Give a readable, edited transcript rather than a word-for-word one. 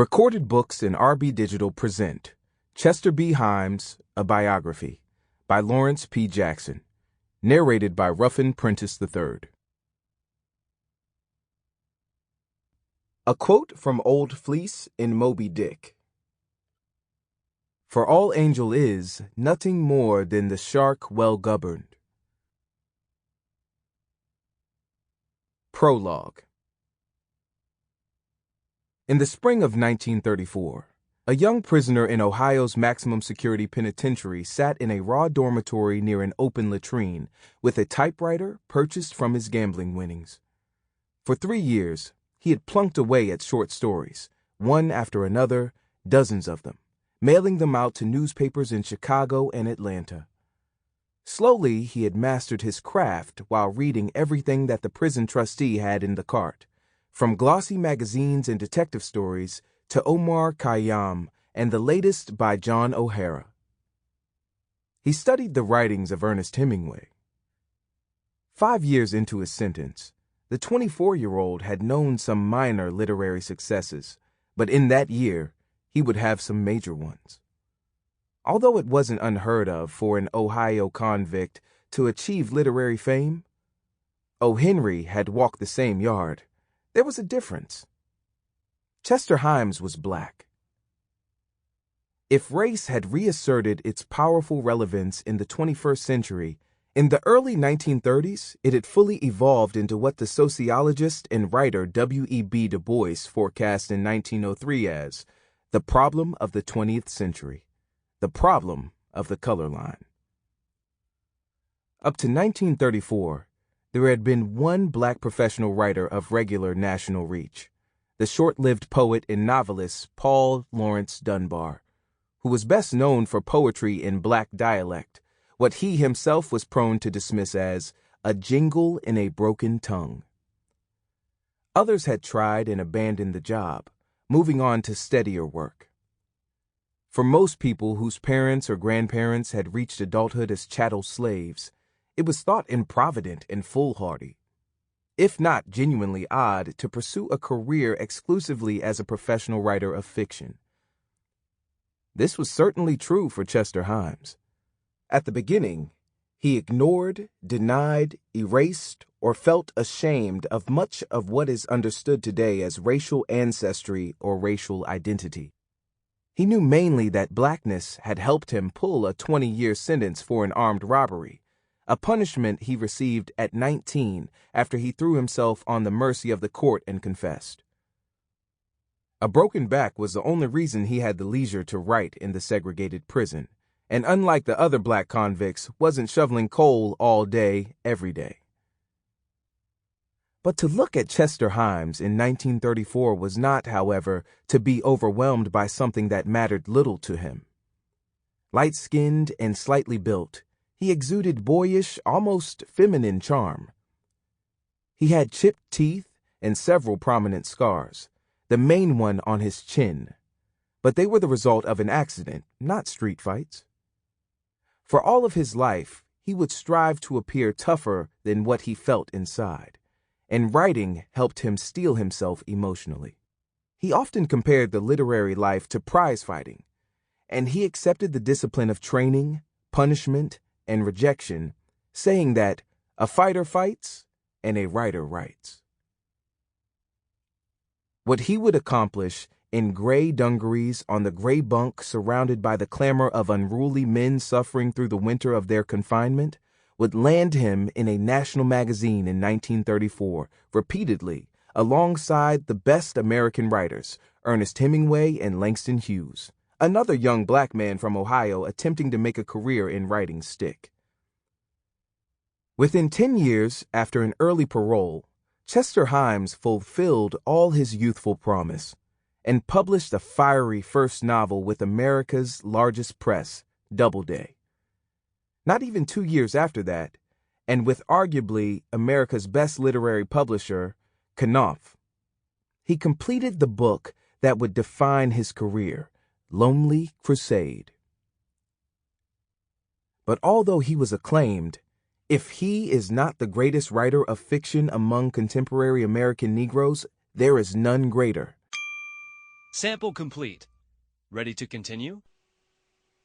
Recorded Books and RB Digital present Chester B. Himes, A Biography by Lawrence P. Jackson, narrated by Ruffin, Prentiss III. A quote from Old Fleece in Moby Dick. For all angel is nothing more than the shark well governed. Prologue. In the spring of 1934, a young prisoner in Ohio's maximum security penitentiary sat in a raw dormitory near an open latrine with a typewriter purchased from his gambling winnings. For 3 years, he had plunked away at short stories, one after another, dozens of them, mailing them out to newspapers in Chicago and Atlanta. Slowly, he had mastered his craft while reading everything that the prison trustee had in the cart, from glossy magazines and detective stories to Omar Khayyam and the latest by John O'Hara. He studied the writings of Ernest Hemingway. 5 years into his sentence, the 24-year-old had known some minor literary successes, but in that year, he would have some major ones. Although it wasn't unheard of for an Ohio convict to achieve literary fame, O. Henry had walked the same yard. There was a difference. Chester Himes was black. If race had reasserted its powerful relevance in the 21st century, in the early 1930s, it had fully evolved into what the sociologist and writer W.E.B. Du Bois forecast in 1903 as the problem of the 20th century, the problem of the color line. Up to 1934, there had been one black professional writer of regular national reach, the short-lived poet and novelist Paul Laurence Dunbar, who was best known for poetry in black dialect, what he himself was prone to dismiss as a jingle in a broken tongue. Others had tried and abandoned the job, moving on to steadier work. For most people whose parents or grandparents had reached adulthood as chattel slaves, it was thought improvident and foolhardy, if not genuinely odd, to pursue a career exclusively as a professional writer of fiction. This was certainly true for Chester Himes. At the beginning, he ignored, denied, erased, or felt ashamed of much of what is understood today as racial ancestry or racial identity. He knew mainly that blackness had helped him pull a 20-year sentence for an armed robbery, a punishment he received at 19 after he threw himself on the mercy of the court and confessed. A broken back was the only reason he had the leisure to write in the segregated prison, and unlike the other black convicts, wasn't shoveling coal all day, every day. But to look at Chester Himes in 1934 was not, however, to be overwhelmed by something that mattered little to him. Light-skinned and slightly built, he exuded boyish, almost feminine charm. He had chipped teeth and several prominent scars, the main one on his chin, but they were the result of an accident, not street fights. For all of his life, he would strive to appear tougher than what he felt inside, and writing helped him steel himself emotionally. He often compared the literary life to prize fighting, and he accepted the discipline of training, punishment, and rejection, saying that a fighter fights and a writer writes. What he would accomplish in gray dungarees on the gray bunk surrounded by the clamor of unruly men suffering through the winter of their confinement would land him in a national magazine in 1934, repeatedly, alongside the best American writers, Ernest Hemingway and Langston Hughes, another young black man from Ohio attempting to make a career in writing stick. Within 10 years after an early parole, Chester Himes fulfilled all his youthful promise and published a fiery first novel with America's largest press, Doubleday. Not even 2 years after that, and with arguably America's best literary publisher, Knopf, he completed the book that would define his career, Lonely Crusade. But although he was acclaimed, if he is not the greatest writer of fiction among contemporary American Negroes, there is none greater. Sample complete. Ready to continue?